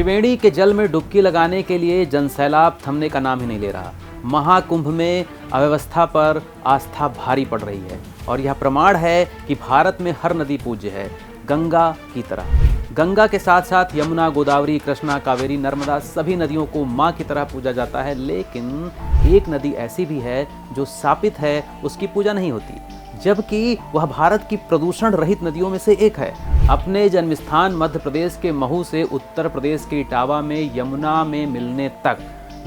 त्रिवेणी के जल में डुबकी लगाने के लिए जनसैलाब थमने का नाम ही नहीं ले रहा। महाकुंभ में अव्यवस्था पर आस्था भारी पड़ रही है और यह प्रमाण है कि भारत में हर नदी पूज्य है, गंगा की तरह। गंगा के साथ साथ यमुना, गोदावरी, कृष्णा, कावेरी, नर्मदा सभी नदियों को माँ की तरह पूजा जाता है, लेकिन एक नदी ऐसी भी है जो शापित है, उसकी पूजा नहीं होती, जबकि वह भारत की प्रदूषण रहित नदियों में से एक है। अपने जन्मस्थान मध्य प्रदेश के महू से उत्तर प्रदेश के इटावा में यमुना में मिलने तक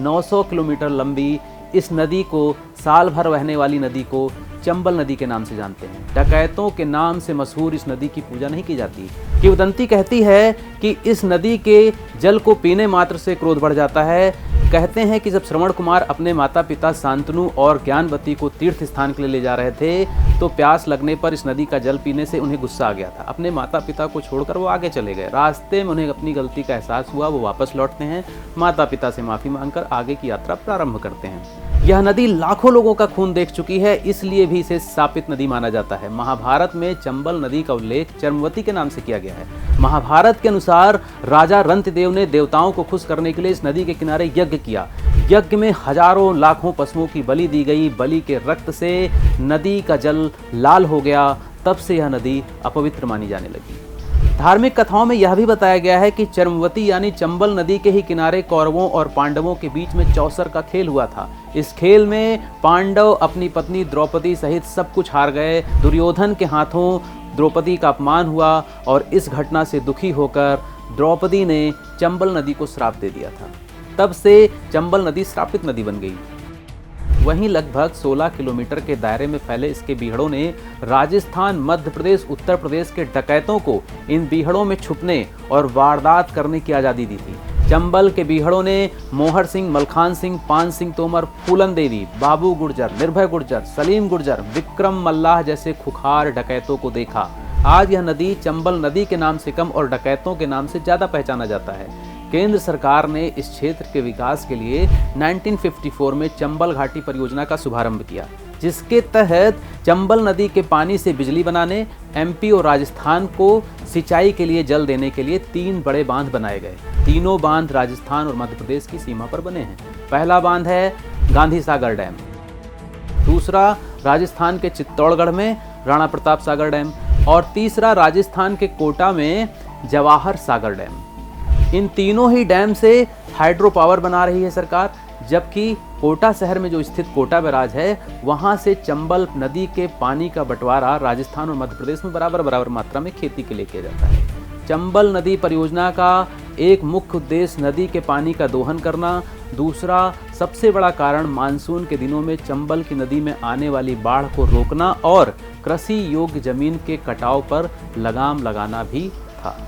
900 किलोमीटर लंबी इस नदी को, साल भर बहने वाली नदी को चंबल नदी के नाम से जानते हैं। डकैतों के नाम से मशहूर इस नदी की पूजा नहीं की जाती। किंवदंती कहती है कि इस नदी के जल को पीने मात्र से क्रोध बढ़ जाता है। कहते हैं कि जब श्रवण कुमार अपने माता पिता शांतनु और ज्ञानवती को तीर्थ स्थान के लिए ले जा रहे थे तो प्यास लगने पर इस नदी का जल पीने से उन्हें गुस्सा आ गया था। अपने माता पिता को छोड़कर वो आगे चले गए। रास्ते में उन्हें अपनी गलती का एहसास हुआ, वो वापस लौटते हैं, माता पिता से माफ़ी मांगकर आगे की यात्रा प्रारंभ करते हैं। यह नदी लाखों लोगों का खून देख चुकी है, इसलिए भी इसे शापित नदी माना जाता है। महाभारत में चंबल नदी का उल्लेख चर्मवती के नाम से किया गया है। महाभारत के अनुसार राजा रंतदेव ने देवताओं को खुश करने के लिए इस नदी के किनारे यज्ञ किया। यज्ञ में हजारों लाखों पशुओं की बलि दी गई। बलि के रक्त से नदी का जल लाल हो गया। तब से यह नदी अपवित्र मानी जाने लगी। धार्मिक कथाओं में यह भी बताया गया है कि चर्मवती यानी चंबल नदी के ही किनारे कौरवों और पांडवों के बीच में चौसर का खेल हुआ था। इस खेल में पांडव अपनी पत्नी द्रौपदी सहित सब कुछ हार गए। दुर्योधन के हाथों द्रौपदी का अपमान हुआ और इस घटना से दुखी होकर द्रौपदी ने चंबल नदी को श्राप दे दिया था। तब से चंबल नदी श्रापित नदी बन गई। वहीं लगभग 16 किलोमीटर के दायरे में फैले इसके बीहड़ों ने राजस्थान, मध्य प्रदेश, उत्तर प्रदेश के डकैतों को इन बीहड़ों में छुपने और वारदात करने की आज़ादी दी थी। चंबल के बीहड़ों ने मोहर सिंह, मलखान सिंह, पान सिंह तोमर, फूलन देवी, बाबू गुर्जर, निर्भय गुर्जर, सलीम गुर्जर, विक्रम मल्लाह जैसे खुखार डकैतों को देखा। आज यह नदी चंबल नदी के नाम से कम और डकैतों के नाम से ज़्यादा पहचाना जाता है। केंद्र सरकार ने इस क्षेत्र के विकास के लिए 1954 में चंबल घाटी परियोजना का शुभारंभ किया, जिसके तहत चंबल नदी के पानी से बिजली बनाने, एमपी और राजस्थान को सिंचाई के लिए जल देने के लिए 3 बड़े बांध बनाए गए। तीनों बांध राजस्थान और मध्य प्रदेश की सीमा पर बने हैं। पहला बांध है गांधी सागर डैम, दूसरा राजस्थान के चित्तौड़गढ़ में राणा प्रताप सागर डैम और तीसरा राजस्थान के कोटा में जवाहर सागर डैम। इन तीनों ही डैम से हाइड्रो पावर बना रही है सरकार, जबकि कोटा शहर में जो स्थित कोटा बैराज है वहां से चंबल नदी के पानी का बंटवारा राजस्थान और मध्य प्रदेश में बराबर मात्रा में खेती के लिए किया जाता है। चंबल नदी परियोजना का एक मुख्य उद्देश्य नदी के पानी का दोहन करना, दूसरा सबसे बड़ा कारण मानसून के दिनों में चंबल की नदी में आने वाली बाढ़ को रोकना और कृषि योग्य जमीन के कटाव पर लगाम लगाना भी था।